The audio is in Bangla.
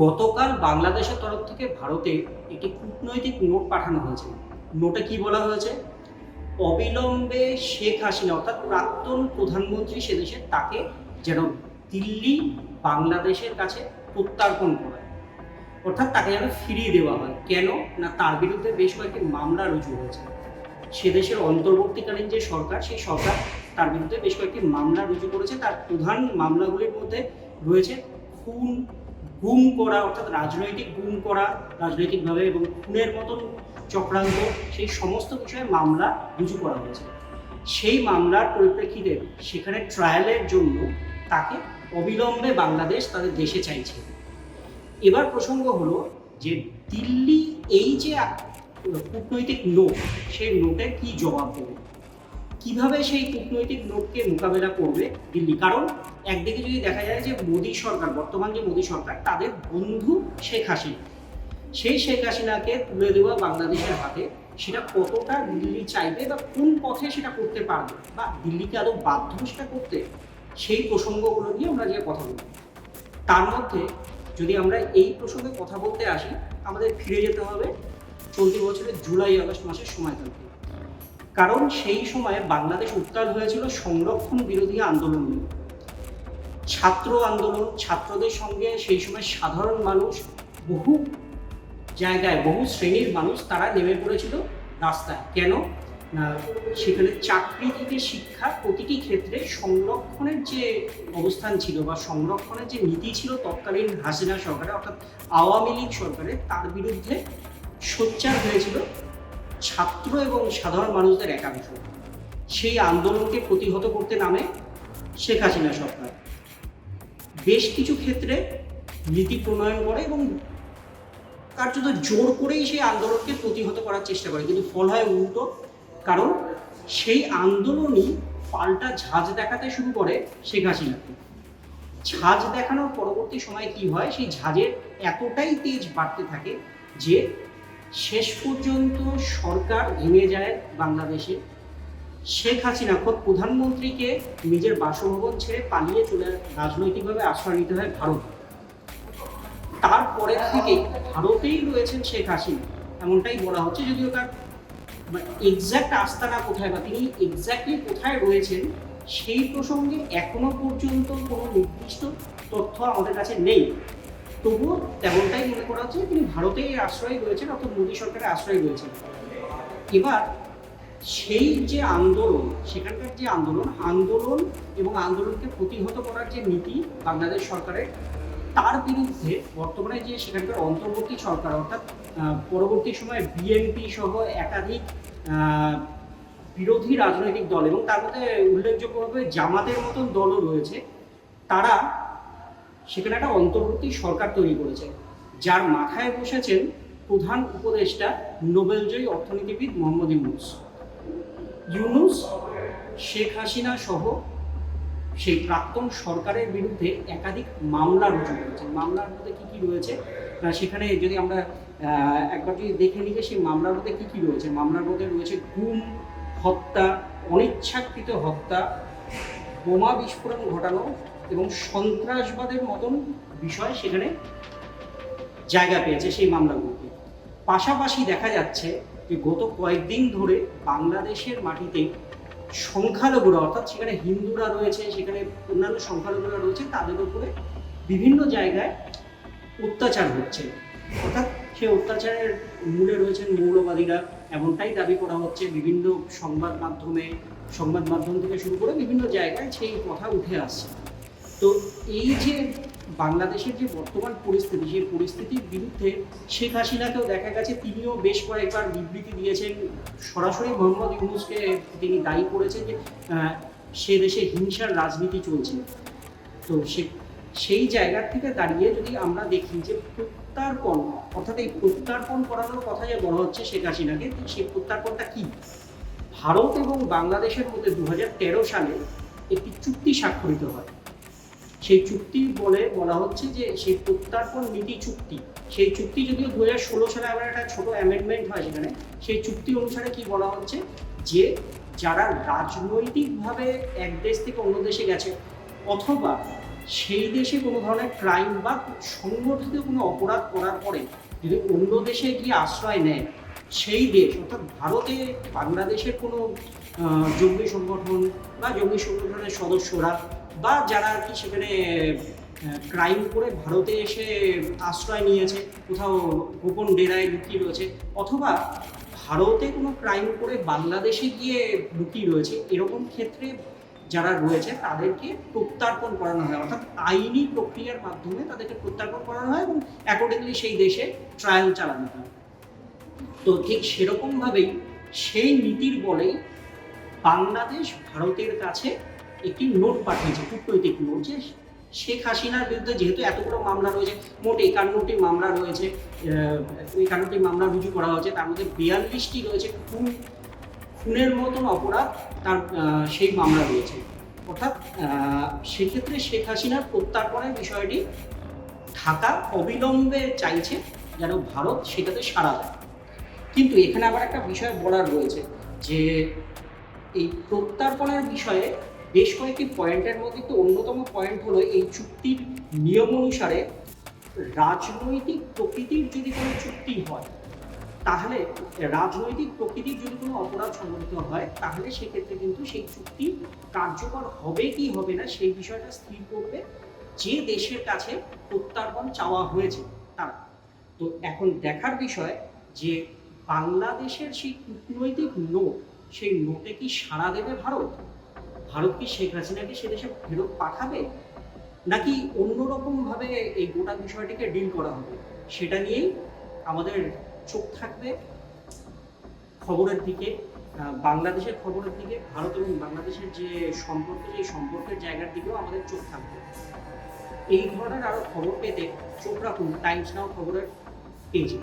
গতকাল বাংলাদেশের তরফ থেকে ভারতে একটি কূটনৈতিক নোট পাঠানো হয়েছে। নোটে কি বলা হয়েছে? অবিলম্বে শেখ হাসিনা অর্থাৎ প্রাক্তন প্রধানমন্ত্রী সে দেশের তাকে যেন দিল্লি বাংলাদেশের কাছে প্রত্যর্পণ করায়, অর্থাৎ তাকে যেন ফিরিয়ে দেওয়া হয়। কেন না, তার বিরুদ্ধে বেশ কয়েকটি মামলা রুজু হয়েছে। সে দেশের অন্তর্বর্তীকালীন যে সরকার, সেই সরকার তার বিরুদ্ধে বেশ কয়েকটি মামলা রুজু করেছে। তার প্রধান মামলাগুলির মধ্যে রয়েছে খুন, গুম করা অর্থাৎ রাজনৈতিক গুম করা রাজনৈতিকভাবে এবং খুনের মতন চক্রান্ত, সেই সমস্ত বিষয়ে মামলা রুজু করা হয়েছে। সেই মামলার পরিপ্রেক্ষিতে সেখানে ট্রায়ালের জন্য তাকে অবিলম্বে বাংলাদেশ তাদের দেশে চাইছে। এবার প্রসঙ্গ হলো যে দিল্লি এই যে কূটনৈতিক নোট, সেই নোটের কি জবাব দেবে, কিভাবে সেই কূটনৈতিক নোটকে মোকাবেলা করবে দিল্লি। কারণ একদিকে যদি দেখা যায় যে মোদী সরকার, বর্তমান যে মোদী সরকার, তাদের বন্ধু শেখ হাসিনা, সেই শেখ হাসিনাকে তুলে দেওয়া বাংলাদেশের হাতে, সেটা কতটা দিল্লি চাইবে বা কোন পথে সেটা করতে পারবে, বা দিল্লিকে আদৌ বাধ্য সেটা করতে, সেই প্রসঙ্গগুলো নিয়ে আমরা যে কথা বলব। তার মধ্যে যদি আমরা এই প্রসঙ্গে কথা বলতে আসি, আমাদের ফিরে যেতে হবে চলতি বছরের জুলাই আগস্ট মাসের সময়কালকে। কারণ সেই সময়ে বাংলাদেশ উত্তাল হয়েছিল সংরক্ষণ বিরোধী আন্দোলন নিয়ে। ছাত্র আন্দোলন, ছাত্রদের সঙ্গে সেই সময় সাধারণ মানুষ, বহু জায়গায় বহু শ্রেণীর মানুষ তারা নেমে পড়েছিল রাস্তায়। কেন না, সেখানে চাকরি থেকে শিক্ষা, প্রতিটি ক্ষেত্রে সংরক্ষণের যে অবস্থান ছিল বা সংরক্ষণের যে নীতি ছিল তৎকালীন হাসিনা সরকারের অর্থাৎ আওয়ামী লীগ সরকারের, তার বিরুদ্ধে সোচ্চার হয়েছিল ছাত্র এবং সাধারণ মানুষদের একাংশ। সেই আন্দোলনকে প্রতিহত করতে নামে শেখ হাসিনা সরকার বেশ কিছু ক্ষেত্রে নীতি প্রণয়ন করে এবং কার্যত জোর করেই সেই আন্দোলনকে প্রতিহত করার চেষ্টা করে, কিন্তু ফল হয় উল্টো। কারণ সেই আন্দোলনই পাল্টা ঝাঁজ দেখাতে শুরু করে শেখ হাসিনাকে। ঝাঁজ দেখানোর পরবর্তী সময়ে কি হয়, সেই ঝাঁজের এতটাই তেজ বাড়তে থাকে যে শেষ পর্যন্ত সরকার ভেঙে যায় বাংলাদেশে। শেখ হাসিনা খোদ প্রধানমন্ত্রীকে নিজের বাসভবন ছেড়ে পালিয়ে চলে রাজনৈতিকভাবে আশ্রয় নিতে হয় ভারত। তারপরে থেকে ভারতেই রয়েছেন শেখ হাসিনা, এমনটাই বলা হচ্ছে, যদিও তার এক্স্যাক্ট আস্তানা কোথায় বা তিনি এক্স্যাক্টলি কোথায় রয়েছেন সেই প্রসঙ্গে এখনো পর্যন্ত কোনো নির্দিষ্ট তথ্য আমাদের কাছে নেই। তবুও তেমনটাই মনে করা হচ্ছে তিনি ভারতেই আশ্রয় রয়েছেন, অর্থাৎ মোদী সরকারের আশ্রয় রয়েছেন। এবার সেই যে আন্দোলন, সেখানকার যে আন্দোলন এবং আন্দোলনকে প্রতিহত করার যে নীতি বাংলাদেশ সরকারের, তার বিরুদ্ধে বর্তমানে যে সেখানকার অন্তর্বর্তী সরকার অর্থাৎ পরবর্তী সময়ে বিএনপি সহ একাধিক বিরোধী রাজনৈতিক দল এবং তার মধ্যে উল্লেখযোগ্যভাবে জামাতের মতন দলও রয়েছে, তারা সেখানে একটা অন্তর্বর্তী সরকার তৈরি করেছে, যার মাথায় বসেছেন প্রধান উপদেষ্টা নোবেলজয়ী অর্থনীতিবিদ মোহাম্মদ ইউনূস। শেখ হাসিনা সহ সেই প্রাক্তন সরকারের বিরুদ্ধে একাধিক মামলা রুজু করেছে। মামলার মধ্যে কি কি রয়েছে সেখানে যদি আমরা একবার যদি দেখে নিই যে সেই মামলার মধ্যে কি কি রয়েছে, মামলার মধ্যে রয়েছে গুম, হত্যা, অনিচ্ছাকৃত হত্যা, বোমা বিস্ফোরণ ঘটানো এবং সন্ত্রাসবাদের মতন বিষয় সেখানে জায়গা পেয়েছে সেই মামলাগুলোতে। পাশাপাশি দেখা যাচ্ছে যে গত কয়েকদিন ধরে বাংলাদেশের মাটিতে সংখ্যালঘুরা অর্থাৎ সেখানে হিন্দুরা রয়েছে, সেখানে অন্যান্য সংখ্যালঘুরা রয়েছে, তাদের উপরে বিভিন্ন জায়গায় অত্যাচার হচ্ছে। অর্থাৎ সেই অত্যাচারের মূলে রয়েছেন মৌলবাদীরা, এমনটাই দাবি করা হচ্ছে। বিভিন্ন সংবাদ মাধ্যম থেকে শুরু করে বিভিন্ন জায়গায় সেই কথা উঠে আসছে। তো এই যে বাংলাদেশের যে বর্তমান পরিস্থিতি, সেই পরিস্থিতির বিরুদ্ধে শেখ হাসিনাকেও দেখা গেছে তিনিও বেশ কয়েকবার বিবৃতি দিয়েছেন। সরাসরি মোহাম্মদ ইউনূসকে তিনি দায়ী করেছেন যে সে দেশে হিংসার রাজনীতি চলছে। তো সেই জায়গা থেকে দাঁড়িয়ে যদি আমরা দেখি যে প্রত্যর্পণ অর্থাৎ এই প্রত্যর্পণ করানোর কথা যে বলা হচ্ছে শেখ হাসিনাকে, সেই প্রত্যর্পণটা কি? ভারত এবং বাংলাদেশের মধ্যে 2013 সালে একটি চুক্তি স্বাক্ষরিত হয়। সেই চুক্তি বলা হচ্ছে যে সেই প্রত্যর্পণ নীতি চুক্তি, সেই চুক্তি যদিও 2016 সালে আবার একটা ছোট অ্যামেন্ডমেন্ট হয় সেখানে। সেই চুক্তি অনুসারে কি বলা হচ্ছে যে যারা রাজনৈতিকভাবে এক দেশ থেকে অন্য দেশে গেছে অথবা সেই দেশে কোনো ধরনের ক্রাইম বা সংগঠিত কোনো অপরাধ করার পরে যদি অন্য দেশে গিয়ে আশ্রয় নেয়, সেই দেশ অর্থাৎ ভারতে বাংলাদেশের কোনো জঙ্গি সংগঠন বা জঙ্গি সংগঠনের সদস্যরা বা যারা আর কি সেখানে ক্রাইম করে ভারতে এসে আশ্রয় নিয়েছে, কোথাও গোপন ডেরায় লুকিয়ে রয়েছে, অথবা ভারতে কোনো ক্রাইম করে বাংলাদেশে গিয়ে লুকিয়ে রয়েছে, এরকম ক্ষেত্রে যারা রয়েছে তাদেরকে প্রত্যার্পণ করানো হয়, অর্থাৎ আইনি প্রক্রিয়ার মাধ্যমে তাদেরকে প্রত্যার্পণ করানো হয় এবং অ্যাকর্ডিংলি সেই দেশে ট্রায়াল চালানো হয়। তো ঠিক সেরকমভাবেই সেই নীতির বলেই বাংলাদেশ ভারতের কাছে একটি নোট পাঠিয়েছে, কূটনৈতিক নোট, যে শেখ হাসিনার বিরুদ্ধে যেহেতু এতগুলো মামলা রয়েছে, মোট 51টি মামলা রয়েছে, 51টি মামলা রুজু করা হয়েছে, তার মধ্যে 42টি রয়েছে খুনের মতন অপরাধ, তার সেই মামলা রয়েছে। অর্থাৎ সেক্ষেত্রে শেখ হাসিনার প্রত্যার্পণের বিষয়টি ঢাকা অবিলম্বে চাইছে যেন ভারত সেটাতে সাড়া দেয়। কিন্তু এখানে আবার একটা বিষয় বলার রয়েছে যে এই প্রত্যার্পণের বিষয়ে বেশ কয়েকটি পয়েন্টের মধ্যে একটি অন্যতম পয়েন্ট হলো এই চুক্তির নিয়ম অনুসারে রাজনৈতিক প্রকৃতির যদি কোনো চুক্তি হয়, তাহলে রাজনৈতিক প্রকৃতির যদি কোনো অপরাধ সংঘটিত হয়, তাহলে সেক্ষেত্রে কিন্তু সেই চুক্তি কার্যকর হবে কি হবে না সেই বিষয়টা স্থির করবে যে দেশের কাছে প্রত্যার্পণ চাওয়া হয়েছে তারা। তো এখন দেখার বিষয় যে বাংলাদেশের সেই কূটনৈতিক নোট, সেই নোটে কি সাড়া দেবে ভারত? ভারত কি শেখ হাসিনাকে সে দেশে ফেরত পাঠাবে, নাকি অন্যরকমভাবে এই গোটা বিষয়টিকে ডিল করা হবে? সেটা নিয়েই আমাদের চোখ থাকবে খবরের দিকে, বাংলাদেশের খবরের দিকে, ভারত এবং বাংলাদেশের যে সম্পর্ক, সেই সম্পর্কের জায়গার দিকেও আমাদের চোখ থাকবে। এই ধরনের আরো খবর পেতে চোখ রাখুন টাইমস নাও খবরের পেজে।